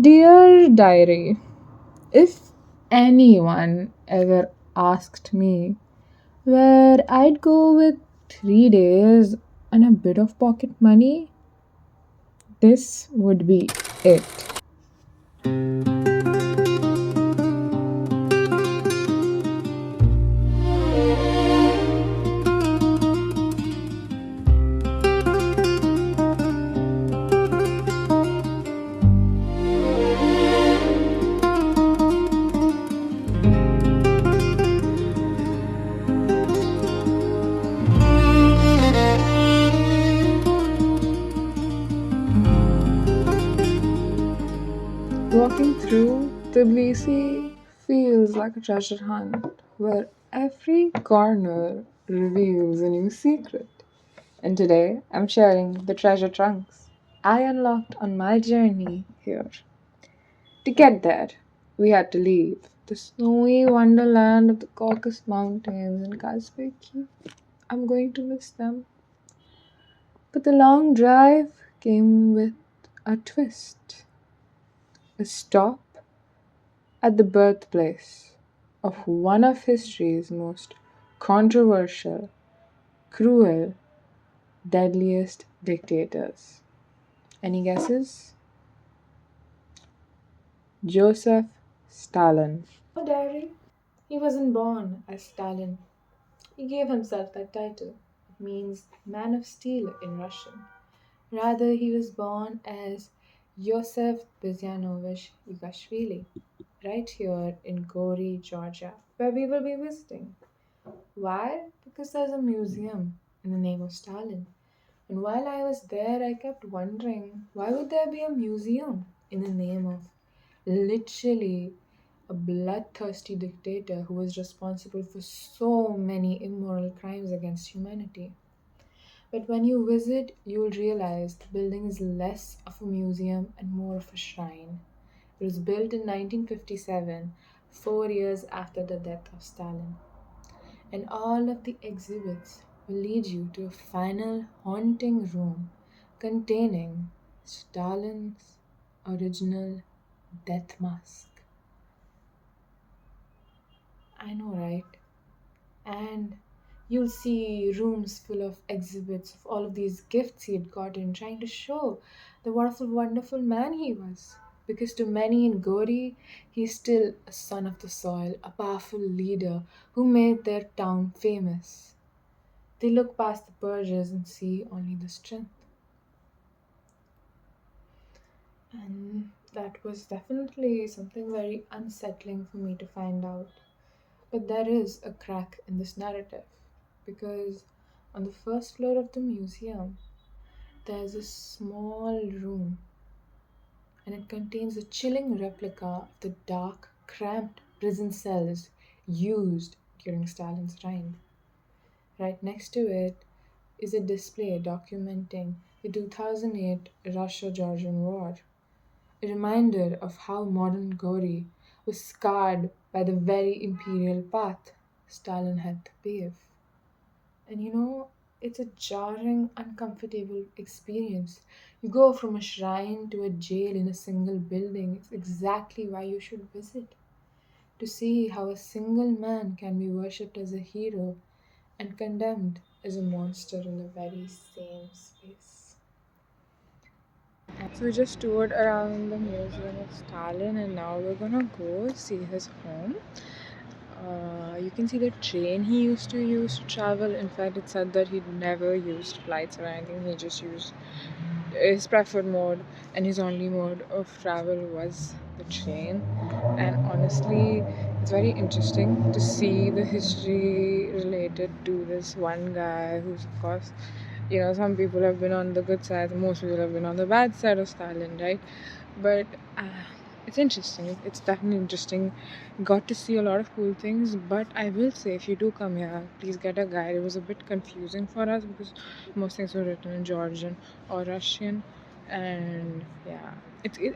Dear Diary, if anyone ever asked me where I'd go with 3 days and a bit of pocket money, this would be it. Walking through Tbilisi feels like a treasure hunt where every corner reveals a new secret. And today I'm sharing the treasure trunks I unlocked on my journey here. To get there, we had to leave the snowy wonderland of the Caucasus Mountains and Kazbegi. I'm going to miss them. But the long drive came with a twist, a stop at the birthplace of one of history's most controversial, cruel, deadliest dictators. Any guesses? Joseph Stalin. No, Diary. He wasn't born as Stalin. He gave himself that title. It means man of steel in Russian. Rather, he was born as Yosef Bizyanovich Igashvili, right here in Gori, Georgia, where we will be visiting. Why? Because there's a museum in the name of Stalin. And while I was there, I kept wondering why would there be a museum in the name of literally a bloodthirsty dictator who was responsible for so many immoral crimes against humanity? But when you visit, you'll realize the building is less of a museum and more of a shrine. It was built in 1957, 4 years after the death of Stalin. And all of the exhibits will lead you to a final haunting room containing Stalin's original death mask. I know, right? And you'll see rooms full of exhibits of all of these gifts he had gotten, trying to show the wonderful, wonderful man he was. Because to many in Gori, he's still a son of the soil, a powerful leader who made their town famous. They look past the purges and see only the strength. And that was definitely something very unsettling for me to find out. But there is a crack in this narrative because on the first floor of the museum, there's a small room and it contains a chilling replica of the dark, cramped prison cells used during Stalin's reign. Right next to it is a display documenting the 2008 Russia Georgian War, a reminder of how modern Gori was scarred by the very imperial path Stalin had to pave. And it's a jarring, uncomfortable experience. You go from a shrine to a jail in a single building. It's exactly why you should visit. To see how a single man can be worshipped as a hero and condemned as a monster in the very same space. So we just toured around the Museum of Stalin and now we're gonna go see his home. You can see the train he used to use to travel. In fact, it said that he never used flights or anything. He just used his preferred mode, and his only mode of travel was the train. And honestly, it's very interesting to see the history related to this one guy who's, of course, some people have been on the good side, most people have been on the bad side of Stalin, right? But it's interesting. It's definitely interesting. Got to see a lot of cool things, but I will say if you do come here, please get a guide. It was a bit confusing for us because most things were written in Georgian or Russian, and yeah,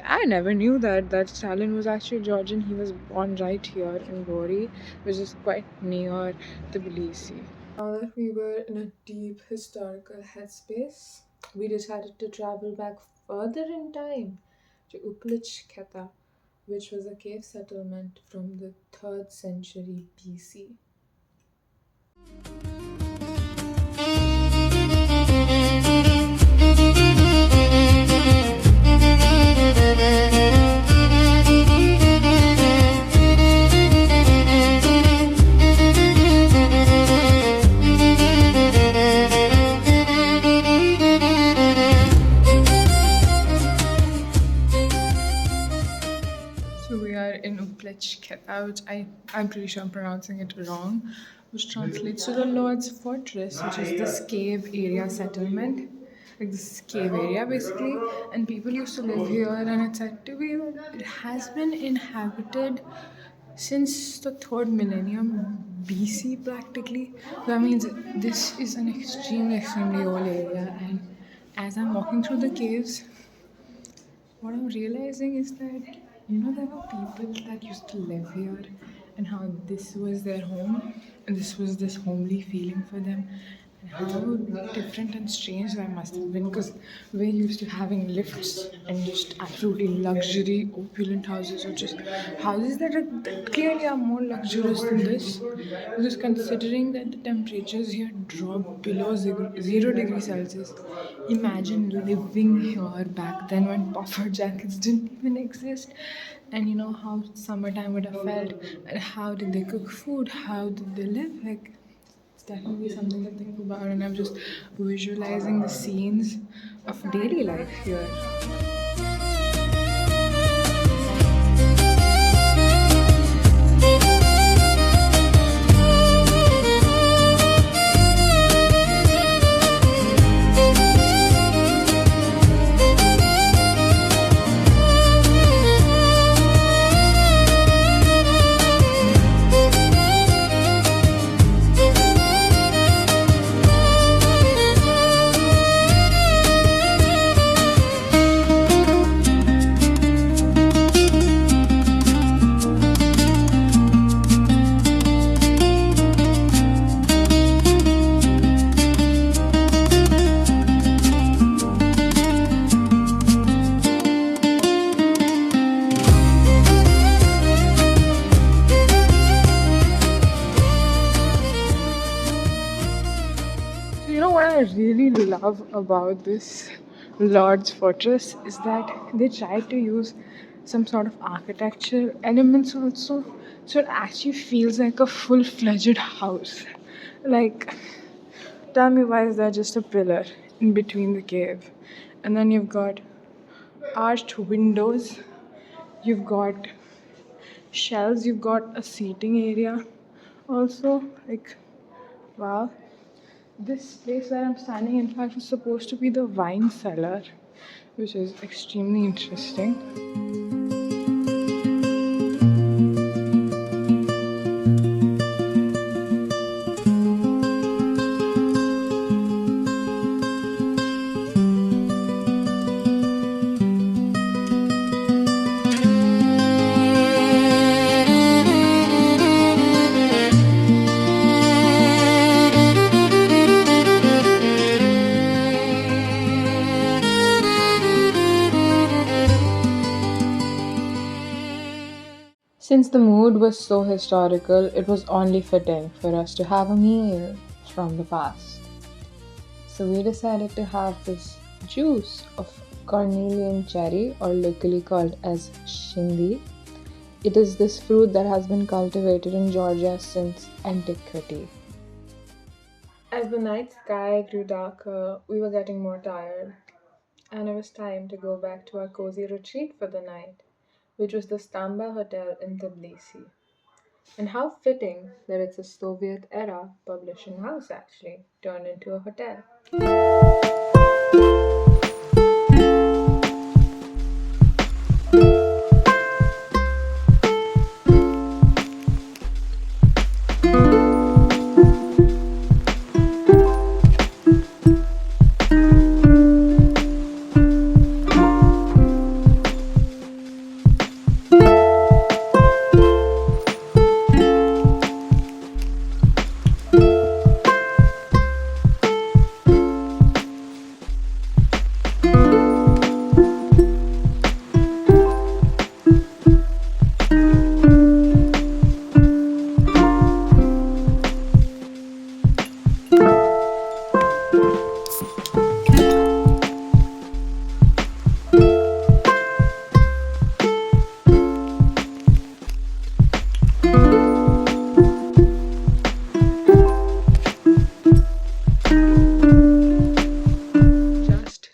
I never knew that Stalin was actually Georgian. He was born right here in Gori, which is quite near Tbilisi. Now that we were in a deep historical headspace, we decided to travel back further in time to Uplistsikhe, which was a cave settlement from the 3rd century BC. So we are in Uplistsikhe, which I'm pretty sure I'm pronouncing it wrong, which translates to the Lord's Fortress, which is this cave area settlement, like this cave area basically. And people used to live here, and it's said to be that it has been inhabited since the 3rd millennium BC practically. So that means this is an extremely old area. And as I'm walking through the caves, what I'm realizing is that, there were people that used to live here and how this was their home and this was this homely feeling for them. And how different and strange that must have been, because we're used to having lifts and just absolutely luxury, opulent houses, or just houses that clearly are more luxurious than this. Because considering that the temperatures here drop below 0 degrees Celsius, imagine living here back then when puffer jackets didn't even exist. And how summertime would have felt, and how did they cook food, how did they live, like it's definitely something to think about, and I'm just visualizing the scenes of daily life here. What I really love about this Lord's Fortress is that they tried to use some sort of architecture elements also, so it actually feels like a full-fledged house. Like, tell me why is there just a pillar in between the cave? And then you've got arched windows, you've got shelves, you've got a seating area. Also, like, wow. This place where I'm standing, in fact, was supposed to be the wine cellar, which is extremely interesting. Since the mood was so historical, it was only fitting for us to have a meal from the past. So we decided to have this juice of Cornelian Cherry, or locally called as Shindi. It is this fruit that has been cultivated in Georgia since antiquity. As the night sky grew darker, we were getting more tired, and it was time to go back to our cozy retreat for the night, which was the Stamba Hotel in Tbilisi. And how fitting that it's a Soviet-era publishing house actually, turned into a hotel.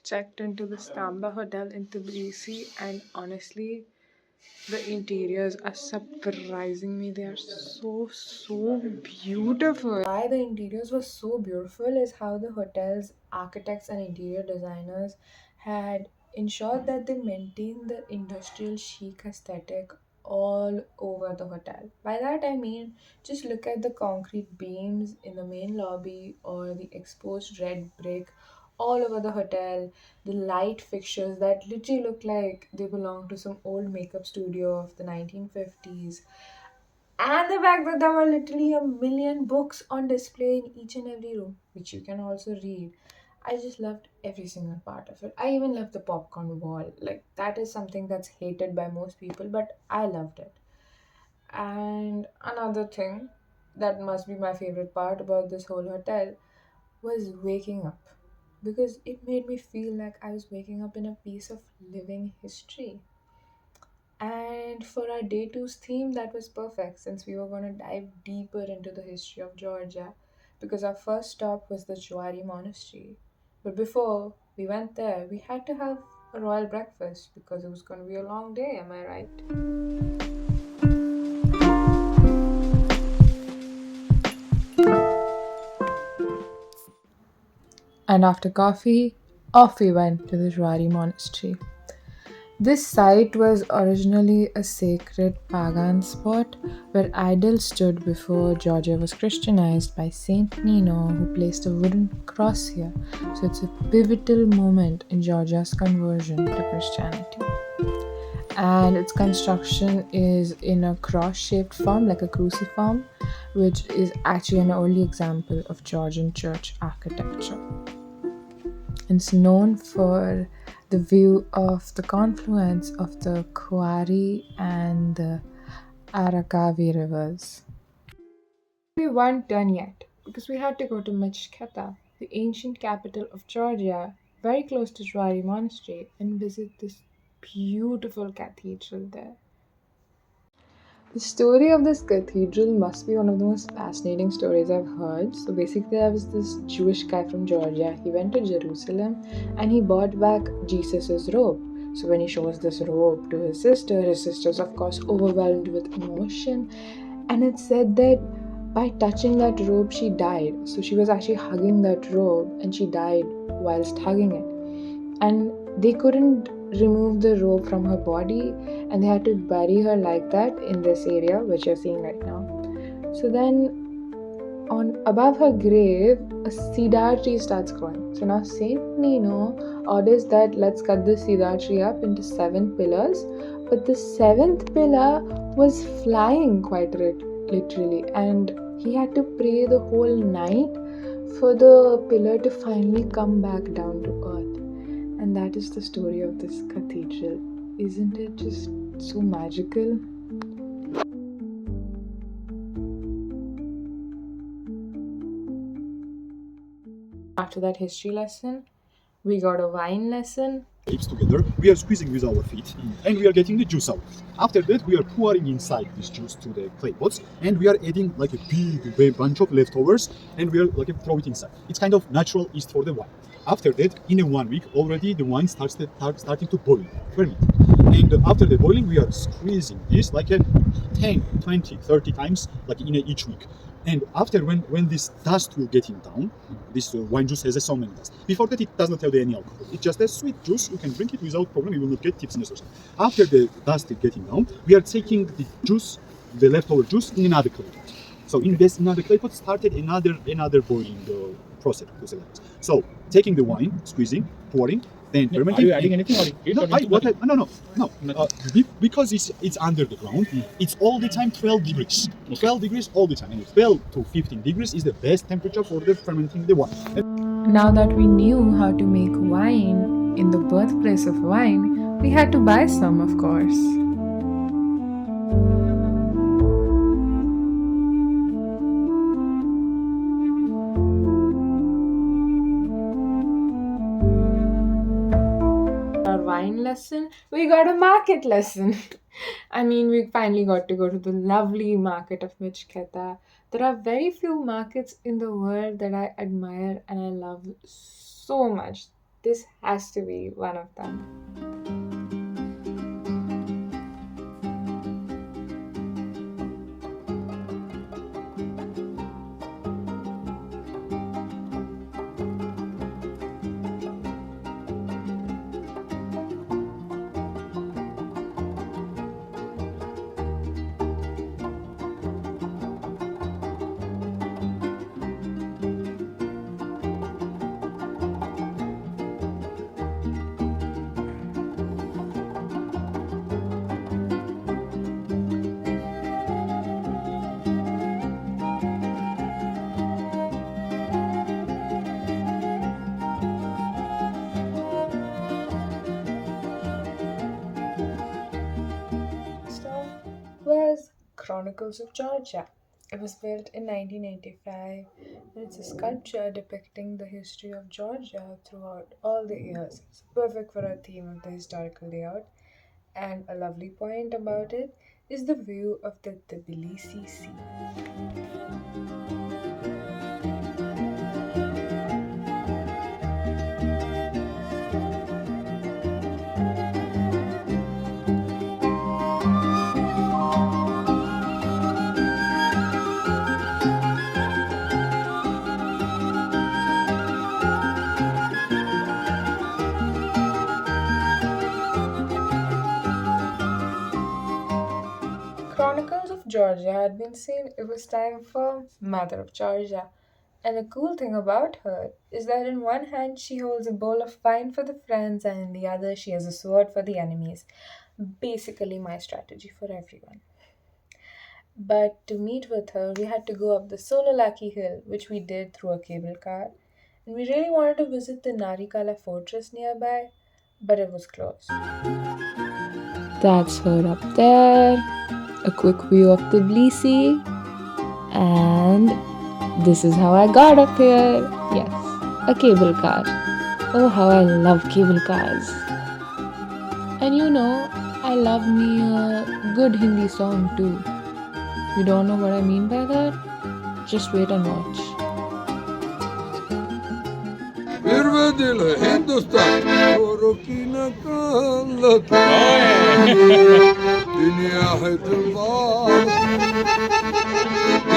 checked into the Stamba Hotel in Tbilisi, and honestly, the interiors are surprising me. They are so beautiful. Why the interiors were so beautiful is how the hotel's architects and interior designers had ensured that they maintain the industrial chic aesthetic all over the hotel. By that I mean, just look at the concrete beams in the main lobby or the exposed red brick all over the hotel, the light fixtures that literally look like they belong to some old makeup studio of the 1950s, and the fact that there were literally a million books on display in each and every room, which you can also read. I just loved every single part of it. I even loved the popcorn wall. Like, that is something that's hated by most people, but I loved it. And another thing that must be my favorite part about this whole hotel was waking up, because it made me feel like I was waking up in a piece of living history. And for our day two's theme, that was perfect since we were going to dive deeper into the history of Georgia, because our first stop was the Jvari Monastery. But before we went there, we had to have a royal breakfast because it was going to be a long day, am I right? And after coffee, off we went to the Jvari Monastery. This site was originally a sacred pagan spot where idols stood before Georgia was Christianized by Saint Nino, who placed a wooden cross here. So it's a pivotal moment in Georgia's conversion to Christianity. And its construction is in a cross shaped form, like a cruciform, which is actually an early example of Georgian church architecture. It's known for the view of the confluence of the Gori and the Arakavi rivers. We weren't done yet because we had to go to Mtskheta, the ancient capital of Georgia, very close to Jvari Monastery, and visit this beautiful cathedral there. The story of this cathedral must be one of the most fascinating stories I've heard. So basically, there was this Jewish guy from Georgia. He went to Jerusalem and he bought back Jesus's robe. So when he shows this robe to his sister's of course overwhelmed with emotion. And it said that by touching that robe, she died. So she was actually hugging that robe and she died whilst hugging it. And they couldn't remove the robe from her body and they had to bury her like that in this area which you're seeing right now. So then on above her grave a cedar tree starts growing. So now Saint Nino orders that let's cut the cedar tree up into 7 pillars, but the seventh pillar was flying quite literally, and he had to pray the whole night for the pillar to finally come back down to earth. And that is the story of this cathedral. Isn't it just so magical? After that history lesson, we got a wine lesson. Grapes together, we are squeezing with our feet and we are getting the juice out. After that, we are pouring inside this juice to the clay pots and we are adding like a big bunch of leftovers and we are like throw it inside. It's kind of natural yeast for the wine. After that, in a 1 week, already the wine starting to boil, ferment. And after the boiling, we are squeezing this like a 10, 20, 30 times, like in each week. And after when this dust will getting down, this wine juice has a so many dust. Before that, it does not have any alcohol. It's just a sweet juice. You can drink it without problem. You will not get tipsiness or something. After the dust is getting down, we are taking the juice, the leftover juice, in another clay pot. So in this another clay pot started another boiling process. So taking the wine, squeezing, pouring, then fermenting. Are you adding anything or heat? No. Because it's under the ground. It's all the time 12 degrees. 12 degrees all the time. And 12 to 15 degrees is the best temperature for the fermenting the wine. Now that we knew how to make wine in the birthplace of wine, we had to buy some, of course. Our wine lesson, we got a market lesson. I mean, we finally got to go to the lovely market of Mtskheta. There are very few markets in the world that I admire and I love so much. this has to be one of them. Stop was Chronicles of Georgia. It was built in 1985 and it's a sculpture depicting the history of Georgia throughout all the years. It's perfect for a theme of the historical layout. And a lovely point about it is the view of the Tbilisi Sea. Chronicles of Georgia had been seen, it was time for Mother of Georgia. And the cool thing about her is that in one hand she holds a bowl of wine for the friends, and in the other she has a sword for the enemies. Basically, my strategy for everyone. But to meet with her, we had to go up the Solalaki hill, which we did through a cable car. And we really wanted to visit the Narikala fortress nearby, but it was closed. That's her up there. A quick view of Tbilisi. And this is how I got up here. Yes, a cable car. Oh, how I love cable cars. And I love me a good Hindi song too. You don't know what I mean by that? Just wait and watch. दिल हिंदुस्तान औरों की नकालत दुनिया है दरबार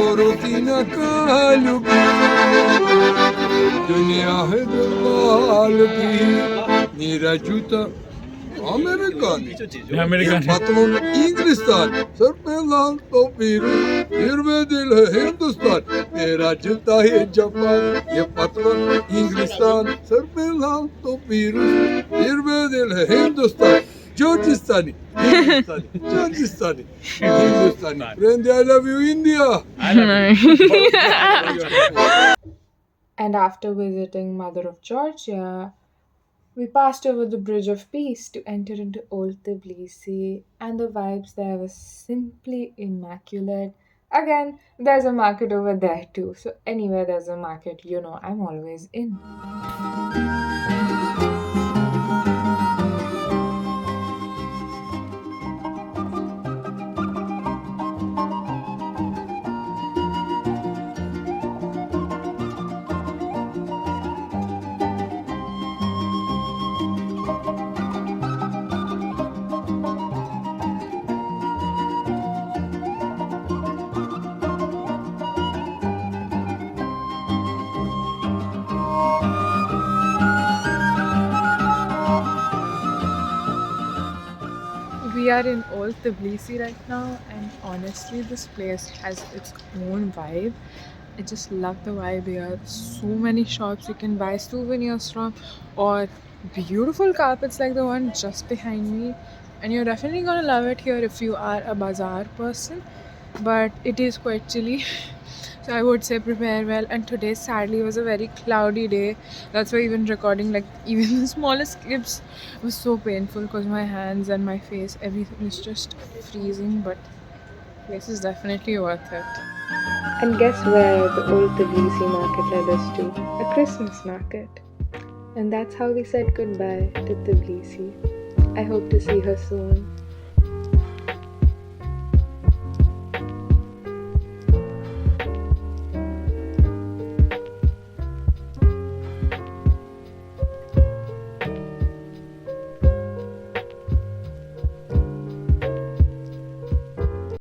औरों की नकाल की दुनिया है दरबार की मेरा जूता Amerikan. Patron İngilizler. Sırplar topir. Yürüdül Hindistan. Tera cılta hai Japan. Ye patron İngilizler. Sırplar topir. Yürüdül Hindistan. Georgistani. Georgistani. Hindustani. Friend, I love you, India. And after visiting Mother of Georgia, we passed over the Bridge of Peace to enter into Old Tbilisi, and the vibes there were simply immaculate. Again, there's a market over there too, so anywhere there's a market, I'm always in. We are in Old Tbilisi right now, and honestly, this place has its own vibe. I just love the vibe here. So many shops you can buy souvenirs from, or beautiful carpets like the one just behind me. And you're definitely gonna love it here if you are a bazaar person, but it is quite chilly. So I would say prepare well. And today sadly was a very cloudy day. That's why even recording even the smallest clips was so painful because my hands and my face, everything is just freezing, but place is definitely worth it. And guess where the old Tbilisi market led us to? A Christmas market. And that's how we said goodbye to Tbilisi. I hope to see her soon.